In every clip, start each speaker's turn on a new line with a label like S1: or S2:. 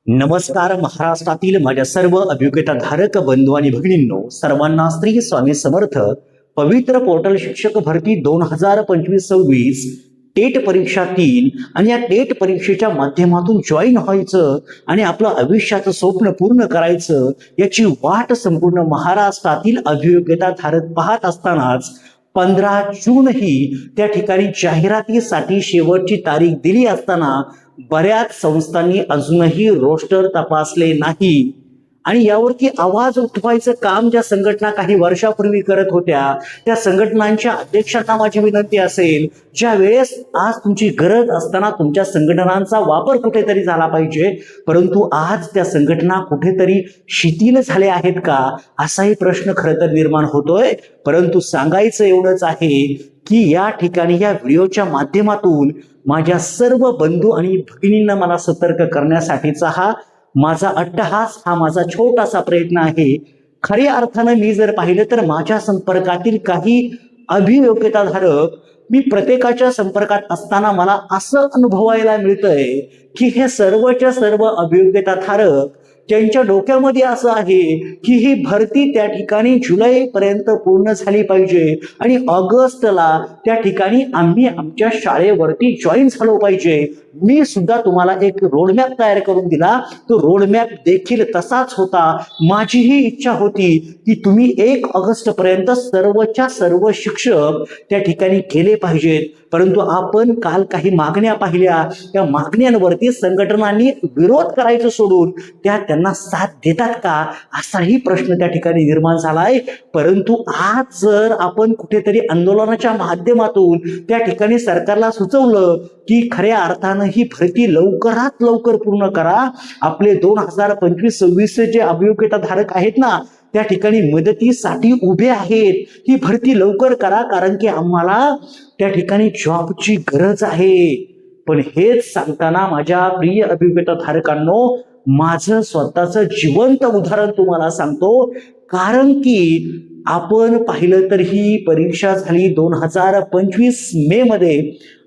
S1: नमस्कार महाराष्ट्रातील माझ्या सर्व अभियोग्यताधारक बंधू आणि भगिनींनो, सर्वांना श्री स्वामी समर्थ. पवित्र पोर्टल शिक्षक भरती 2025-26 टेट परीक्षा 3 आणि या टेट परीक्षेच्या माध्यमातून जॉईन व्हायचं आणि आपलं आयुष्याचं स्वप्न पूर्ण करायचं याची वाट संपूर्ण महाराष्ट्रातील अभियोग्यताधारक पाहत असतानाच 15 जून ही त्या ठिकाणी जाहिरातीसाठी शेवटची तारीख दिली असताना बऱ्याच संस्थांनी अजूनही रोस्टर तपासले नाही आणि यावरती आवाज उठवायचं काम ज्या संघटना काही वर्षापूर्वी करत होत्या त्या संघटनांच्या अध्यक्षांना माझी विनंती असेल, ज्या वेळेस आज तुमची गरज असताना तुमच्या संघटनांचा वापर कुठेतरी झाला पाहिजे, परंतु आज त्या संघटना कुठेतरी शिथिल झाल्या आहेत का असाही प्रश्न खरं तर निर्माण होतोय. परंतु सांगायचं एवढंच आहे की या ठिकाणी या व्हिडिओच्या माध्यमातून माझ्या सर्व बंधू आणि भगिनींना मला सतर्क करण्यासाठीचा हा माझा अट्टहास, हा माझा छोटासा प्रयत्न आहे. खऱ्या अर्थानं मी जर पाहिलं तर माझ्या संपर्कातील काही अभियोग्यताधारक, मी प्रत्येकाच्या संपर्कात असताना मला असं अनुभवायला मिळतंय की हे सर्वच्या सर्व अभियोग्यताधारक त्यांच्या डोक्यामध्ये असं आहे की ही भरती त्या ठिकाणी जुलैपर्यंत पूर्ण झाली पाहिजे आणि ऑगस्टला त्या ठिकाणी आम्ही आमच्या शाळेवरती जॉईन झालो पाहिजे. मी सुद्धा तुम्हाला एक रोडमॅप तयार करून दिला, तो रोडमॅप देखील तसाच होता. माझीही इच्छा होती की तुम्ही 1 ऑगस्ट पर्यंत सर्वच्या सर्व शिक्षक त्या ठिकाणी केले पाहिजेत. परंतु आपण काल काही मागण्या पाहिल्या, त्या मागण्यांवरती संघटनांनी विरोध करायचं सोडून त्यांना साथ देतात का असाही प्रश्न त्या ठिकाणी निर्माण झालाय. परंतु आज जर आपण कुठेतरी आंदोलनाच्या माध्यमातून त्या ठिकाणी सरकारला सुचवलं की खऱ्या अर्थानं ही भरती लवकरात लवकर पूर्ण करा, आपले 2025-26 जे अभियोग्यताधारक आहेत ना त्या ठिकाणी मदतीसाठी उभे आहेत, ही भरती लवकर करा कारण की आम्हाला त्या ठिकाणी जॉबची गरज आहे. पण हेच सांगताना माझ्या प्रिय अभियोग्यताधारकांनो, माझं स्वतःचं जिवंत उदाहरण तुम्हाला सांगतो. कारण की आपण पाहिलं तर ही परीक्षा झाली 2025 मे मध्ये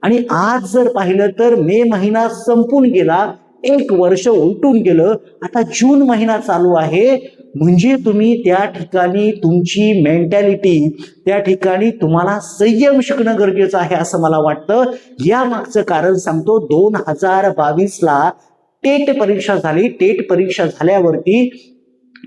S1: आणि आज जर पाहिलं तर मे महिना संपून गेला, 1 वर्ष उलटून गेलं, आता जून महिना चालू आहे. म्हणजे तुम्ही त्या ठिकाणी तुमची मेंटॅलिटी, त्या ठिकाणी तुम्हाला संयम शिकणं गरजेचं आहे असं मला वाटतं. या मागचं कारण सांगतो. 2022ला टेट परीक्षा झाली. टेट परीक्षा झाल्यावरती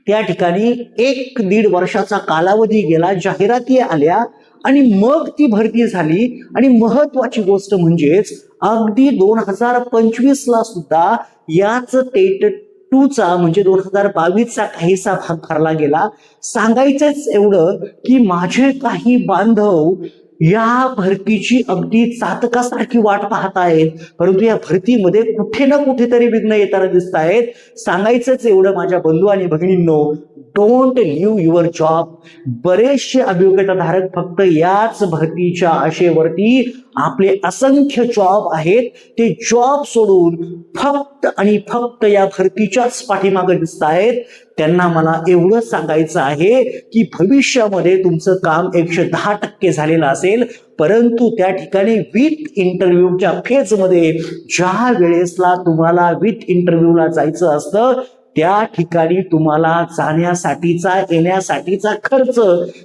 S1: त्या ठिकाणी 1-1.5 वर्षाचा कालावधी गेला, जाहिराती आल्या आणि मग ती भरती झाली. आणि महत्वाची गोष्ट म्हणजेच अगदी 2025ला सुद्धा याच टेट 2चा म्हणजे 2022चा काहीसा भाग भरला गेला. सांगायचंच एवढं की माझे काही बांधव या भरतीची अगदी चातकासारखी वाट पाहत आहेत, परंतु या भरतीमध्ये कुठे ना कुठेतरी विघ्न येताना दिसत आहेत. सांगायचंच एवढं माझ्या बंधू आणि भगिनींनो, डोंट लिव्ह युअर जॉब. बरेचसे अभियोग्यताधारक फक्त याच भरतीच्या आशेवरती आपले असंख्य जॉब आहेत ते जॉब सोडून फक्त आणि फक्त या भरतीच्याच पाठीमागे दिसत आहेत. त्यांना मला एवढं सांगायचं आहे की भविष्यामध्ये तुमचं काम 110% झालेलं असेल, परंतु त्या ठिकाणी विथ इंटरव्ह्यूच्या फेजमध्ये ज्या वेळेसला तुम्हाला विथ इंटरव्ह्यूला जायचं असतं त्या ठिकाणी तुम्हाला जाण्यासाठीचा येण्यासाठीचा खर्च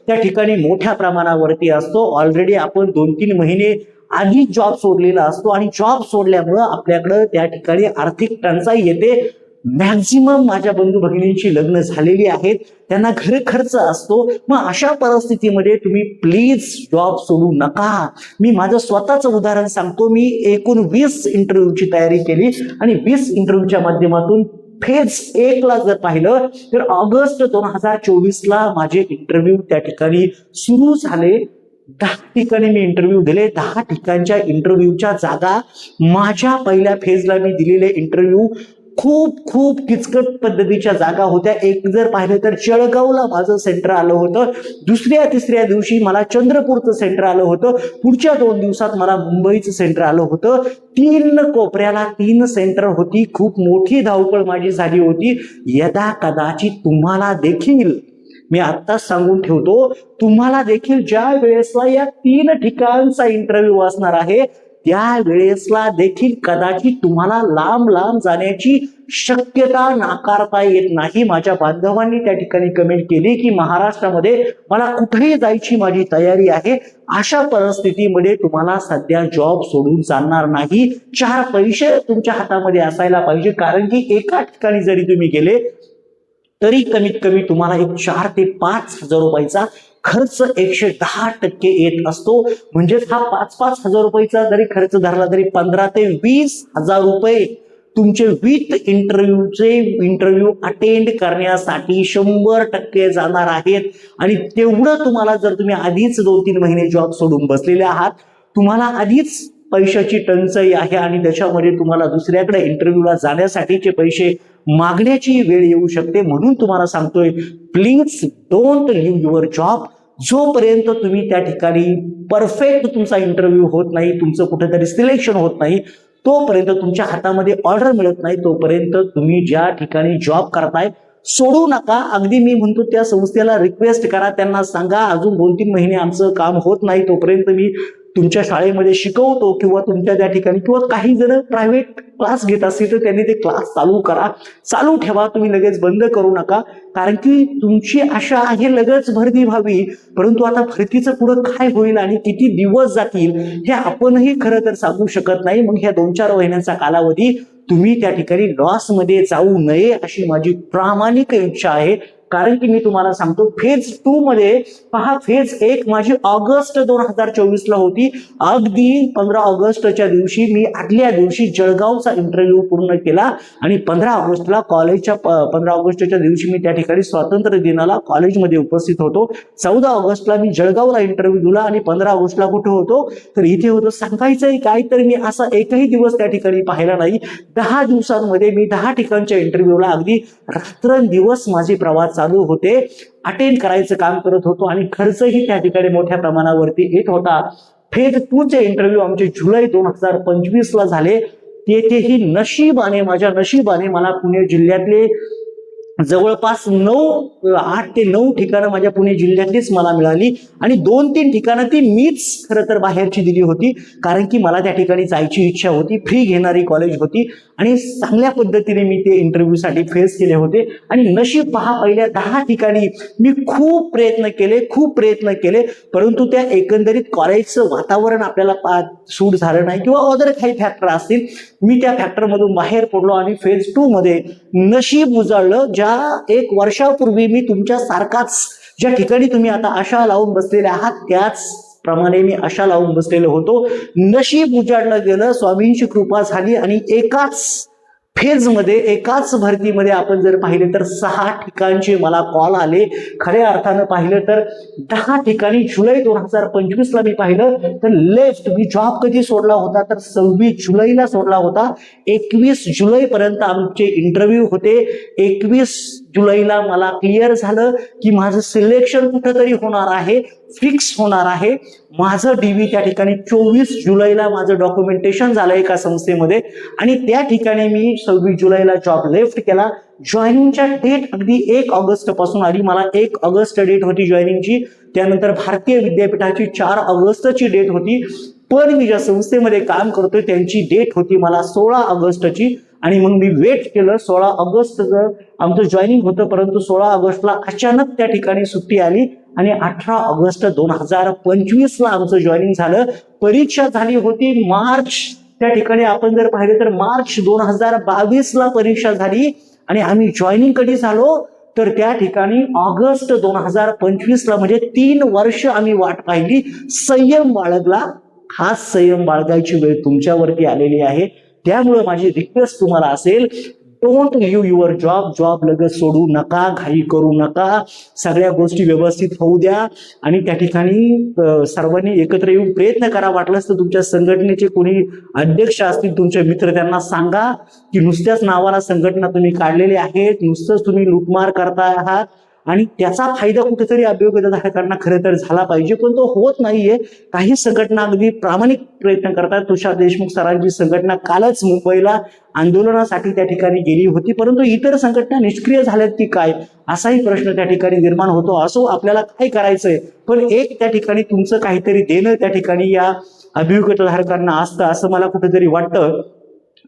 S1: त्या ठिकाणी मोठ्या प्रमाणावरती असतो. ऑलरेडी आपण 2-3 महिने आधी जॉब सोडलेला असतो आणि जॉब सोडल्यामुळं आपल्याकडं त्या ठिकाणी आर्थिक टंचाई येते. मॅक्झिमम माझ्या बंधू भगिनींची लग्न झालेली आहेत, त्यांना घर खर्च असतो. मग अशा परिस्थितीमध्ये तुम्ही प्लीज जॉब सोडू नका. मी माझं स्वतःचं उदाहरण सांगतो. मी एकूण 20 इंटरव्ह्यूची तयारी केली आणि 20 इंटरव्ह्यूच्या माध्यमातून फेज 1ला जर पाहिलं तर ऑगस्ट 2024ला माझे इंटरव्ह्यू त्या ठिकाणी सुरू झाले. 10 ठिकाणी मी इंटरव्ह्यू दिले. 10 ठिकाणच्या इंटरव्ह्यूच्या जागा माझ्या पहिल्या फेजला मी दिलेले इंटरव्ह्यू खूप किचकट पद्धतीच्या जागा होत्या. एक जर पाहिलं तर जळगावला माझं सेंटर आलं होतं, 2ऱ्या-3ऱ्या दिवशी मला चंद्रपूरचं सेंटर आलं होतं, पुढच्या 2 दिवसात मला मुंबईचं सेंटर आलं होतं. 3 कोपऱ्याला 3 सेंटर होती. खूप मोठी धावपळ माझी झाली होती. यदा कदाचित तुम्हाला देखील, मी आत्ताच सांगून ठेवतो, तुम्हाला देखील ज्या वेळेसला या 3 ठिकाणचा इंटरव्ह्यू असणार आहे त्यावेळेसला देखील कदाचित तुम्हाला लांब लांब जाण्याची शक्यता नाकारता येत नाही. माझ्या बांधवांनी त्या ठिकाणी कमेंट केली की महाराष्ट्रामध्ये मला कुठेही जायची माझी तयारी आहे. अशा परिस्थितीमध्ये तुम्हाला सध्या जॉब सोडून चालणार नाही. 4 पैसे तुमच्या हातामध्ये असायला पाहिजे, कारण की एका ठिकाणी जरी तुम्ही गेले तरी कमीत कमी तुम्हाला एक 4 ते 5 हजार रुपयाचा खर्च 110% येत असतो. म्हणजेच हा 5-5 हजार रुपयाचा जरी खर्च धरला तरी 15 ते 20 हजार रुपये तुमचे विथ इंटरव्ह्यू अटेंड करण्यासाठी 100% जाणार आहेत. आणि तेवढं तुम्हाला जर तुम्ही आधीच 2-3 महिने जॉब सोडून बसलेले आहात, तुम्हाला आधीच पैशाची टंचाई आहे आणि त्याच्यामध्ये तुम्हाला दुसऱ्याकडे इंटरव्ह्यूला जाण्यासाठीचे पैसे मागण्याची वेळ येऊ शकते. म्हणून तुम्हाला सांगतोय, please don't leave your job. जोपर्यंत तुम्ही त्या ठिकाणी परफेक्ट तुमचा इंटरव्ह्यू होत नाही, तुमचं कुठेतरी सिलेक्शन होत नाही, तोपर्यंत तुमच्या हातामध्ये ऑर्डर मिळत नाही, तोपर्यंत तुम्ही ज्या ठिकाणी जॉब करताय सोडू नका. अगदी मी म्हणतो त्या संस्थेला रिक्वेस्ट करा, त्यांना सांगा अजून 2-3 महिने आमचं काम होत नाही, तोपर्यंत मी तुमच्या शाळेमध्ये शिकवतो, किंवा तुमच्या त्या ठिकाणी, किंवा काही जण प्रायव्हेट क्लास घेत असतील तर त्यांनी ते क्लास चालू करा, चालू ठेवा. तुम्ही लगेच बंद करू नका, कारण की तुमची आशा आहे लगेच भरती व्हावी. परंतु आता भरतीचं पुढं काय होईल आणि किती दिवस जातील हे आपणही खरं तर सांगू शकत नाही. मग ह्या 2-4 महिन्यांचा कालावधी तुम्ही त्या ठिकाणी लॉसमध्ये जाऊ नये अशी माझी प्रामाणिक इच्छा आहे. कारण की मी तुम्हाला सांगतो, फेज 2 मध्ये पहा, फेज 1 माझी ऑगस्ट 2024 ला होती. अगदी 15 ऑगस्टच्या दिवशी मी आदल्या दिवशी जळगावचा इंटरव्ह्यू पूर्ण केला आणि 15 ऑगस्टच्या दिवशी मी त्या ठिकाणी स्वातंत्र्य दिनाला कॉलेजमध्ये उपस्थित होतो. 14 ऑगस्टला मी जळगावला इंटरव्ह्यू दिला आणि 15 ऑगस्टला कुठे होतो तर इथे होतो. सांगायचंय काय तर मी असा एकही दिवस त्या ठिकाणी पाहिला नाही. 10 दिवसांमध्ये मी 10 ठिकाणच्या इंटरव्ह्यूला अगदी रात्रंदिवस माझे प्रवास चालू होते, अटेंड करायचं काम करत होतो आणि खर्चही त्या ठिकाणी मोठ्या प्रमाणावरती येत होता. फेज 2 चे इंटरव्ह्यू आमचे जुलै 2025 ला झाले. तेथेही माझ्या नशिबाने मला पुणे जिल्ह्यातले जवळपास 8 ते 9 ठिकाणं माझ्या पुणे जिल्ह्यातलीच मला मिळाली आणि 2-3 ठिकाणं ती मीच खरं तर बाहेरची दिली होती, कारण की मला त्या ठिकाणी जायची इच्छा होती. फ्री घेणारी कॉलेज होती आणि चांगल्या पद्धतीने मी ते इंटरव्ह्यूसाठी फेस केले होते. आणि नशीब पहा, पहिल्या 10 ठिकाणी मी खूप प्रयत्न केले, परंतु त्या एकंदरीत कॉलेजचं वातावरण आपल्याला सूट झालं नाही, किंवा अदर काही फॅक्टर असतील. मी त्या फॅक्टरमधून बाहेर पडलो आणि फेज 2 मध्ये नशीब उजाळलं. ज्या 1 वर्षापूर्वी मी तुमच्या सारखाच ज्या ठिकाणी तुम्ही आता आशा लावून बसलेले आहात त्याच प्रमाणे मी आशा लावून बसलेलो होतो. नशीब उजाडलं गेलं, स्वामींची कृपा झाली आणि एकाच फेजमध्ये, एकाच भरतीमध्ये आपण जर पाहिले तर 6 ठिकाणचे मला कॉल आले. खऱ्या अर्थानं पाहिलं तर 10 ठिकाणी जुलै 2025 ला मी पाहिलं तर लेफ्ट. मी जॉब कधी सोडला होता तर 26 जुलैला सोडला होता. 21 जुलैपर्यंत आमचे इंटरव्ह्यू होते. 21 जुलैला मला क्लिअर झालं की माझं सिलेक्शन कुठंतरी होणार आहे, फिक्स होणार आहे. माझं डीव्ही त्या ठिकाणी 24 जुलैला माझं डॉक्युमेंटेशन झालं एका संस्थेमध्ये आणि त्या ठिकाणी मी 26 जुलैला जॉब लेफ्ट केला. जॉईनिंगच्या डेट अगदी 1 ऑगस्ट पासून आली. मला 1 ऑगस्ट डेट होती जॉईनिंगची. त्यानंतर भारतीय विद्यापीठाची 4 ऑगस्टची डेट होती. पण मी ज्या संस्थेमध्ये काम करतोय त्यांची डेट होती मला 16 ऑगस्टची. आणि मग मी वेट केलं. 16 ऑगस्टचं आमचं जॉईनिंग होतं, परंतु 16 ऑगस्टला अचानक त्या ठिकाणी सुट्टी आली आणि 18 ऑगस्ट 2025 ला आमचं जॉईनिंग झालं. परीक्षा झाली होती मार्च, त्या ठिकाणी आपण जर पाहिलं तर मार्च 2022 ला परीक्षा झाली आणि आम्ही जॉईनिंग कधी झालो तर त्या ठिकाणी ऑगस्ट 2025 ला. म्हणजे 3 वर्ष आम्ही वाट पाहिली, संयम बाळगला. खास संयम बाळगायची वेळ तुमच्यावरती आलेली आहे. त्यामुळे माझी रिक्वेस्ट तुम्हाला असेल, डोंट लिव्ह युअर जॉब लगेच सोडू नका, घाई करू नका. सगळ्या गोष्टी व्यवस्थित होऊ द्या आणि त्या ठिकाणी सर्वांनी एकत्र येऊन प्रयत्न करा. वाटलंच तर तुमच्या संघटनेचे कोणी अध्यक्ष असतील, तुमचे मित्र, त्यांना सांगा की नुसत्याच नावाला संघटना तुम्ही काढलेली आहेत, नुसतंच तुम्ही लूटमार करताय आहात आणि त्याचा फायदा कुठेतरी अभियोगधारकांना खरं तर झाला पाहिजे, पण तो होत नाहीये. काही संघटना अगदी प्रामाणिक प्रयत्न करतात. तुषार देशमुख सरांची संघटना कालच मुंबईला आंदोलनासाठी त्या ठिकाणी गेली होती, परंतु इतर संघटना निष्क्रिय झाल्यात की काय असाही प्रश्न त्या ठिकाणी निर्माण होतो. असो, आपल्याला काय करायचंय, पण एक त्या ठिकाणी तुमचं काहीतरी देणं त्या ठिकाणी या अभियोग्यताधारकांना असतं असं मला कुठेतरी वाटतं.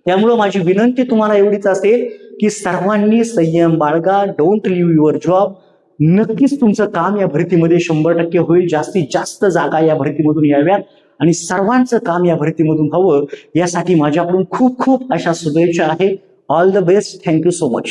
S1: त्यामुळं माझी विनंती तुम्हाला एवढीच असेल की सर्वांनी संयम बाळगा. Don't leave your job. नक्कीच तुमचं काम या भरतीमध्ये 100% होईल. जास्तीत जास्त जागा या भरतीमधून याव्यात आणि सर्वांचं काम या भरतीमधून व्हावं यासाठी माझ्याकडून खूप खूप अशा शुभेच्छा आहेत. All the best. Thank you so much.